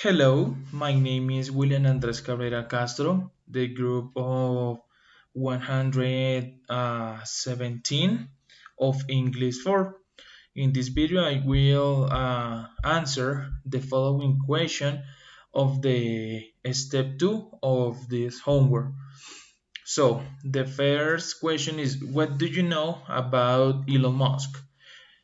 Hello, my name is William Andres Cabrera Castro, the group of 117 of English 4. In this video, I will answer the following question of the step 2 of this homework. So, the first question is, what do you know about Elon Musk?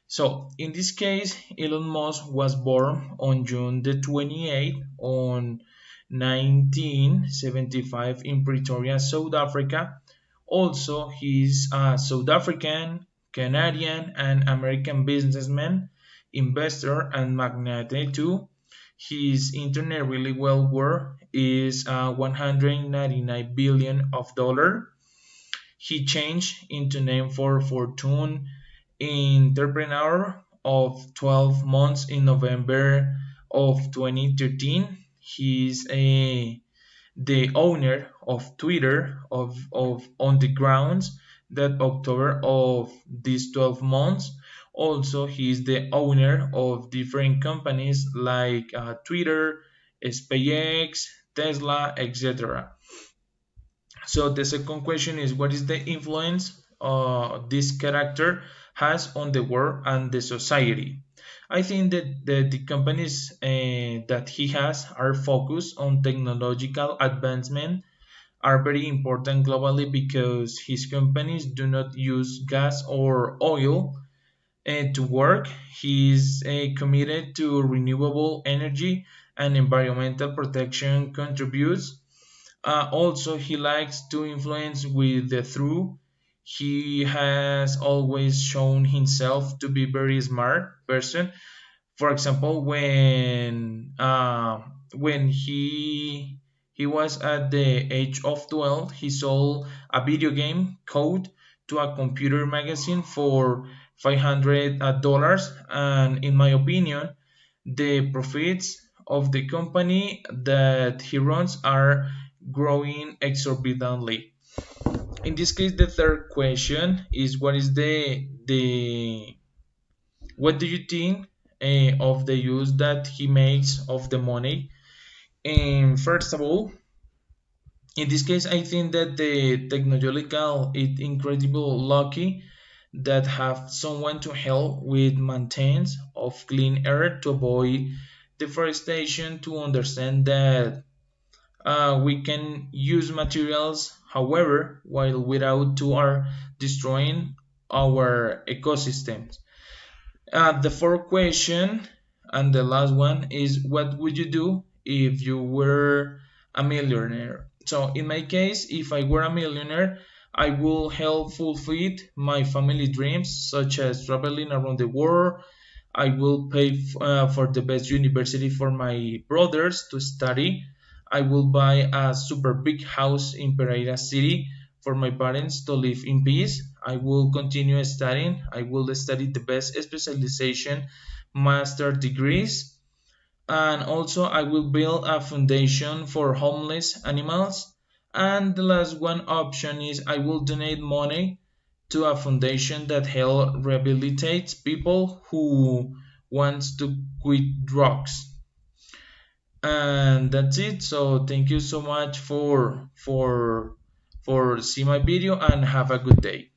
So in this case, Elon Musk was born on June the 28th on 1975 in Pretoria, South Africa. Also, he's a South African, Canadian, and American businessman, investor, and magnate too. His internet really well worth is 199 billion of dollar. He changed into name for Fortune entrepreneur of 12 months in November of 2013. He's the owner of Twitter of on the grounds that October of these 12 months. Also, he's the owner of different companies like Twitter, SpaceX, Tesla, etc. So the second question is, what is the influence this character has on the world and the society? I think that the companies that he has are focused on technological advancement are very important globally because his companies do not use gas or oil to work. He's committed to renewable energy and environmental protection contributes. Also, he likes to influence with the through. He has always shown himself to be very smart person. For example, when he was at the age of 12, he sold a video game code to a computer magazine for $500. And in my opinion, the profits of the company that he runs are growing exorbitantly. In this case, the third question is, what is the what do you think of the use that he makes of the money? And first of all, in this case, I think that the technological is incredible lucky that have someone to help with maintenance of clean air to avoid deforestation, to understand that we can use materials, however, while without to are destroying our ecosystems. The fourth question and the last one is, what would you do if you were a millionaire? So in my case, if I were a millionaire, I will help fulfill my family dreams, such as traveling around the world. I will pay for the best university for my brothers to study. I will buy a super big house in Pereira City for my parents to live in peace. I will continue studying. I will study the best specialization, master degrees, and also I will build a foundation for homeless animals. And the last one option is, I will donate money to a foundation that help rehabilitates people who wants to quit drugs. And that's it. So thank you so much for seeing my video and have a good day.